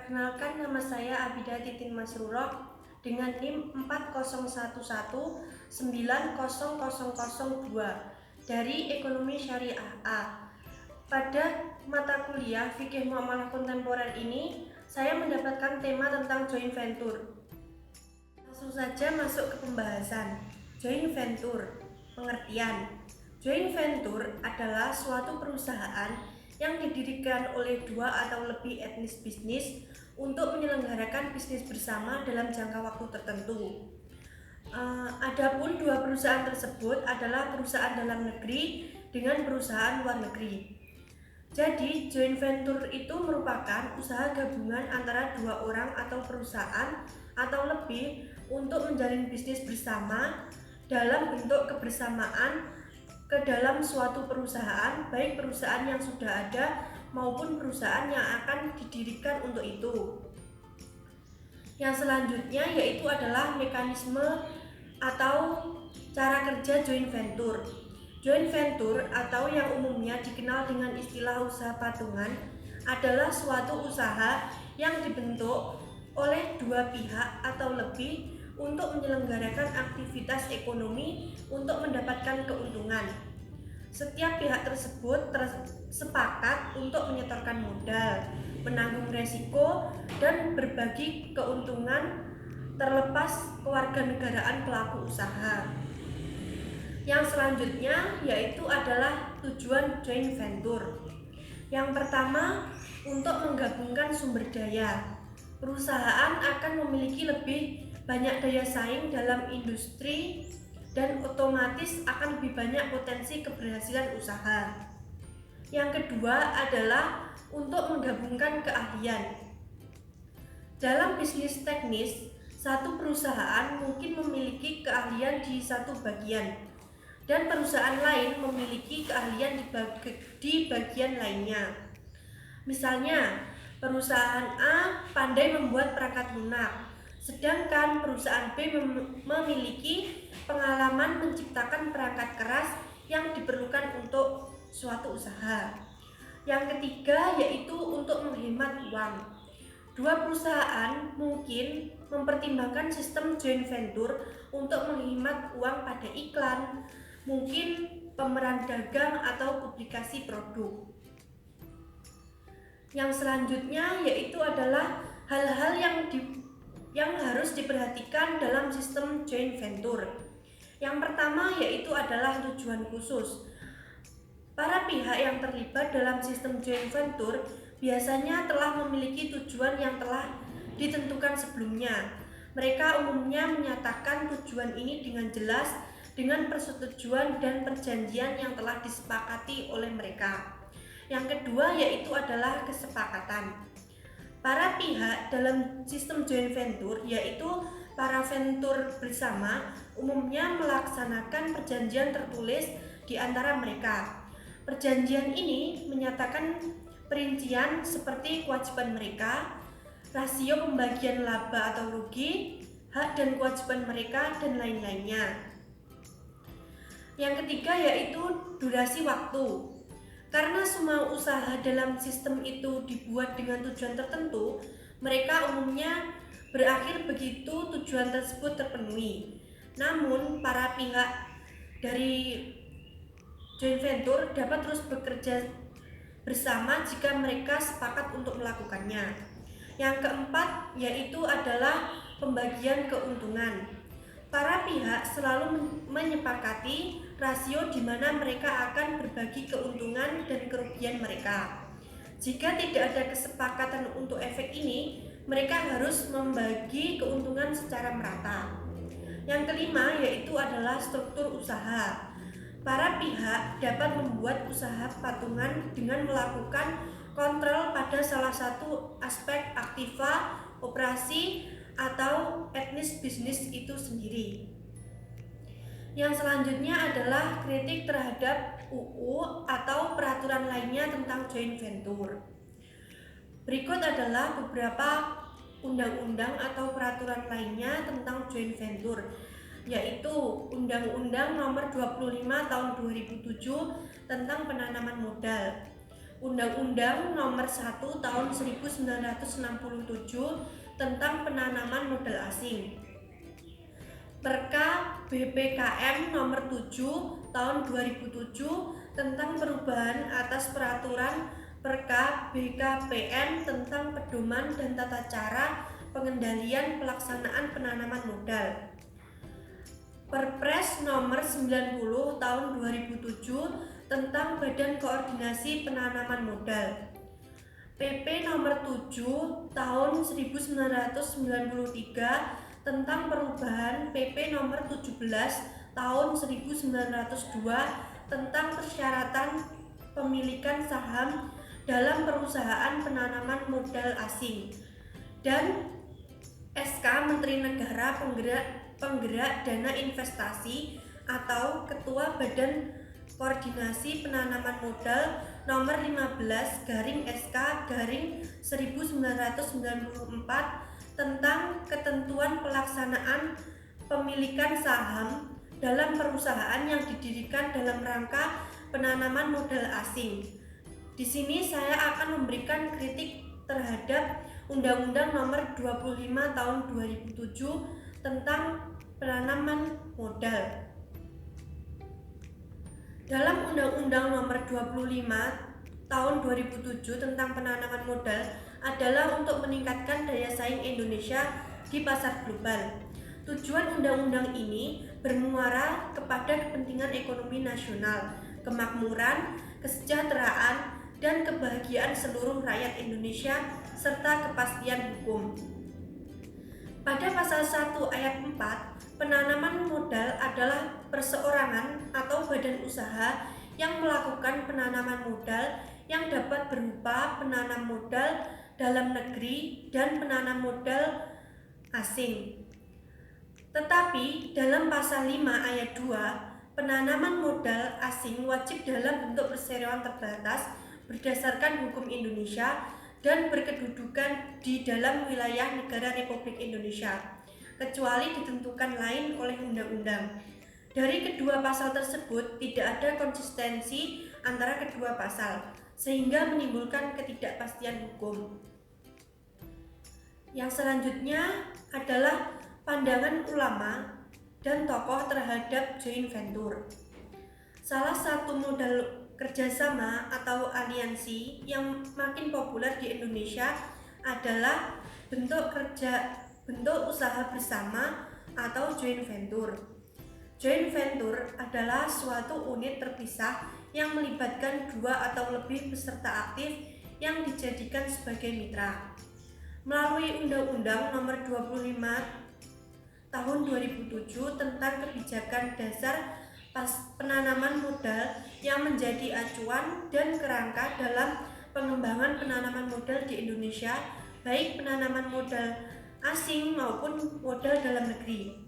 Perkenalkan, nama saya Abida Titin Masruroh dengan NIM 4011900002 dari Ekonomi Syariah A. Pada mata kuliah Fikih Muamalah Kontemporer ini, saya mendapatkan tema tentang joint venture. Langsung saja masuk ke pembahasan. Joint venture, pengertian. Joint venture adalah suatu perusahaan yang didirikan oleh dua atau lebih etnis bisnis untuk menyelenggarakan bisnis bersama dalam jangka waktu tertentu. Adapun dua perusahaan tersebut adalah perusahaan dalam negeri dengan perusahaan luar negeri. Jadi, joint venture itu merupakan usaha gabungan antara dua orang atau perusahaan atau lebih untuk menjalin bisnis bersama dalam bentuk kebersamaan ke dalam suatu perusahaan, baik perusahaan yang sudah ada maupun perusahaan yang akan didirikan untuk itu. Yang selanjutnya yaitu adalah mekanisme atau cara kerja joint venture. Joint venture atau yang umumnya dikenal dengan istilah usaha patungan adalah suatu usaha yang dibentuk oleh dua pihak atau lebih untuk menyelenggarakan aktivitas ekonomi untuk mendapatkan keuntungan. Setiap pihak tersebut sepakat untuk menyetorkan modal, menanggung resiko, dan berbagi keuntungan terlepas kewarganegaraan pelaku usaha. Yang selanjutnya yaitu adalah tujuan joint venture. Yang pertama, untuk menggabungkan sumber daya. Perusahaan akan memiliki lebih banyak daya saing dalam industri dan otomatis akan lebih banyak potensi keberhasilan usaha. Yang kedua adalah untuk menggabungkan keahlian. Dalam bisnis teknis, satu perusahaan mungkin memiliki keahlian di satu bagian dan perusahaan lain memiliki keahlian di bagian lainnya. Misalnya, perusahaan A pandai membuat perangkat lunak, sedangkan perusahaan B memiliki pengalaman menciptakan perangkat keras yang diperlukan untuk suatu usaha. Yang ketiga yaitu untuk menghemat uang. Dua perusahaan mungkin mempertimbangkan sistem joint venture untuk menghemat uang pada iklan, mungkin pemeran dagang atau publikasi produk. Yang selanjutnya yaitu adalah hal-hal yang harus diperhatikan dalam sistem joint venture. Yang pertama yaitu adalah tujuan khusus. Para pihak yang terlibat dalam sistem joint venture biasanya telah memiliki tujuan yang telah ditentukan sebelumnya. Mereka umumnya menyatakan tujuan ini dengan jelas dengan persetujuan dan perjanjian yang telah disepakati oleh mereka. Yang kedua yaitu adalah kesepakatan. Para pihak dalam sistem joint venture yaitu para venture bersama umumnya melaksanakan perjanjian tertulis di antara mereka. Perjanjian ini menyatakan perincian seperti kewajiban mereka, rasio pembagian laba atau rugi, hak dan kewajiban mereka, dan lain-lainnya. Yang ketiga yaitu durasi waktu. Karena semua usaha dalam sistem itu dibuat dengan tujuan tertentu, mereka umumnya berakhir begitu tujuan tersebut terpenuhi. Namun, para pihak dari joint venture dapat terus bekerja bersama jika mereka sepakat untuk melakukannya. Yang keempat yaitu adalah pembagian keuntungan. Para pihak selalu menyepakati rasio di mana mereka akan berbagi keuntungan dan kerugian mereka. Jika tidak ada kesepakatan untuk efek ini, mereka harus membagi keuntungan secara merata. Yang kelima yaitu adalah struktur usaha. Para pihak dapat membuat usaha patungan dengan melakukan kontrol pada salah satu aspek aktiva, operasi, atau etnis bisnis itu sendiri. Yang selanjutnya adalah kritik terhadap UU atau peraturan lainnya tentang joint venture. Berikut adalah beberapa undang-undang atau peraturan lainnya tentang joint venture, yaitu Undang-Undang Nomor 25 Tahun 2007 tentang penanaman modal, Undang-Undang Nomor 1 Tahun 1967 tentang penanaman modal asing, Perka BPKM Nomor 7 Tahun 2007 tentang perubahan atas peraturan Perka BKPM tentang pedoman dan tata cara pengendalian pelaksanaan penanaman modal, Perpres Nomor 90 Tahun 2007 tentang Badan Koordinasi Penanaman Modal, PP Nomor 7 Tahun 1993 tentang perubahan PP Nomor 17 Tahun 1902 tentang persyaratan pemilikan saham dalam perusahaan penanaman modal asing, dan SK Menteri Negara Penggerak Dana Investasi atau Ketua Badan Koordinasi Penanaman Modal Nomor 15/SK/1994 tentang ketentuan pelaksanaan pemilikan saham dalam perusahaan yang didirikan dalam rangka penanaman modal asing. Di sini saya akan memberikan kritik terhadap Undang-Undang Nomor 25 Tahun 2007 tentang penanaman modal. Dalam Undang-Undang Nomor 25 Tahun 2007 tentang penanaman modal adalah untuk meningkatkan daya saing Indonesia di pasar global. Tujuan undang-undang ini bermuara kepada kepentingan ekonomi nasional, kemakmuran, kesejahteraan, dan kebahagiaan seluruh rakyat Indonesia serta kepastian hukum. Pada pasal 1 ayat 4, penanaman modal adalah perseorangan atau badan usaha yang melakukan penanaman modal yang dapat berupa penanam modal dalam negeri dan penanam modal asing. Tetapi dalam pasal 5 ayat 2, penanaman modal asing wajib dalam bentuk perseroan terbatas berdasarkan hukum Indonesia dan berkedudukan di dalam wilayah negara Republik Indonesia, kecuali ditentukan lain oleh undang-undang. Dari kedua pasal tersebut tidak ada konsistensi antara kedua pasal, sehingga menimbulkan ketidakpastian hukum. Yang selanjutnya adalah pandangan ulama dan tokoh terhadap joint venture. Salah satu modal kerjasama atau aliansi yang makin populer di Indonesia adalah bentuk usaha bersama atau joint venture. Joint venture adalah suatu unit terpisah yang melibatkan dua atau lebih peserta aktif yang dijadikan sebagai mitra. Melalui Undang-Undang Nomor 25 Tahun 2007 tentang kebijakan dasar penanaman modal yang menjadi acuan dan kerangka dalam pengembangan penanaman modal di Indonesia, baik penanaman modal asing maupun modal dalam negeri.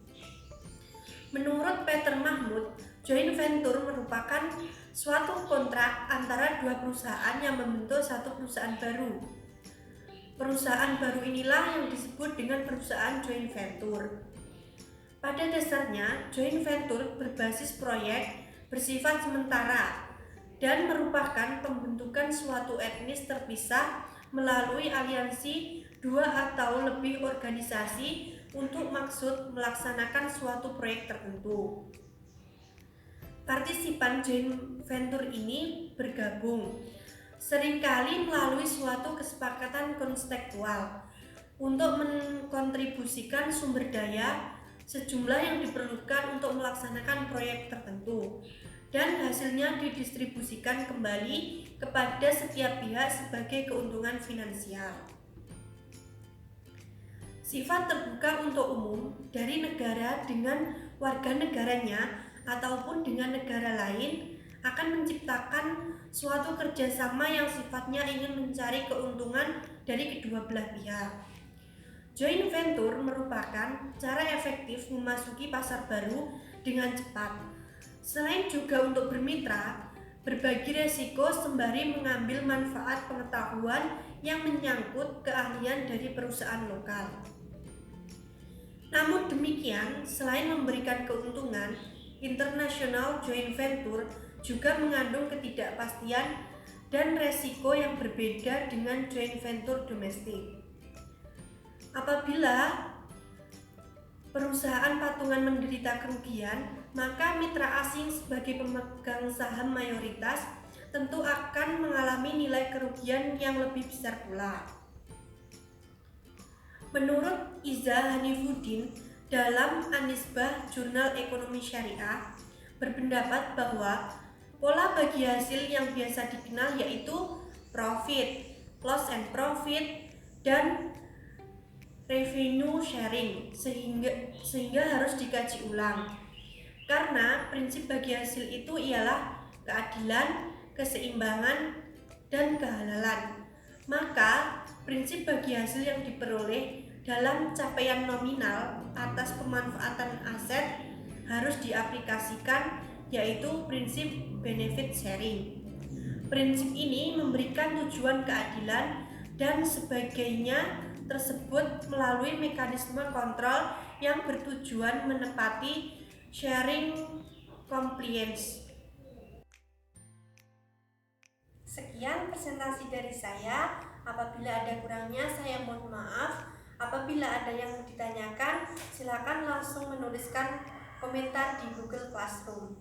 Menurut Peter Mahmud, joint venture merupakan suatu kontrak antara dua perusahaan yang membentuk satu perusahaan baru. Perusahaan baru inilah yang disebut dengan perusahaan joint venture. Pada dasarnya, joint venture berbasis proyek, bersifat sementara, dan merupakan pembentukan suatu etnis terpisah melalui aliansi dua atau lebih organisasi untuk maksud melaksanakan suatu proyek tertentu. Partisipan joint venture ini bergabung, seringkali melalui suatu kesepakatan konseptual, untuk mengkontribusikan sumber daya sejumlah yang diperlukan untuk melaksanakan proyek tertentu, dan hasilnya didistribusikan kembali kepada setiap pihak sebagai keuntungan finansial. Sifat terbuka untuk umum dari negara dengan warga negaranya ataupun dengan negara lain akan menciptakan suatu kerjasama yang sifatnya ingin mencari keuntungan dari kedua belah pihak. Joint venture merupakan cara efektif memasuki pasar baru dengan cepat. Selain juga untuk bermitra, berbagi resiko sembari mengambil manfaat pengetahuan yang menyangkut keahlian dari perusahaan lokal. Namun demikian, selain memberikan keuntungan, international joint venture juga mengandung ketidakpastian dan resiko yang berbeda dengan joint venture domestik. Apabila perusahaan patungan menderita kerugian, maka mitra asing sebagai pemegang saham mayoritas tentu akan mengalami nilai kerugian yang lebih besar pula. Menurut Iza Hanifuddin dalam Anisbah Jurnal Ekonomi Syariah berpendapat bahwa pola bagi hasil yang biasa dikenal yaitu profit, loss and profit, dan revenue sharing sehingga harus dikaji ulang. Karena prinsip bagi hasil itu ialah keadilan, keseimbangan, dan kehalalan. Maka prinsip bagi hasil yang diperoleh dalam capaian nominal atas pemanfaatan aset harus diaplikasikan, yaitu prinsip benefit sharing. Prinsip ini memberikan tujuan keadilan dan sebagainya tersebut melalui mekanisme kontrol yang bertujuan menepati sharing compliance. Sekian presentasi dari saya. Apabila ada kurangnya saya mohon maaf. Apabila ada yang mau ditanyakan, silakan langsung menuliskan komentar di Google Classroom.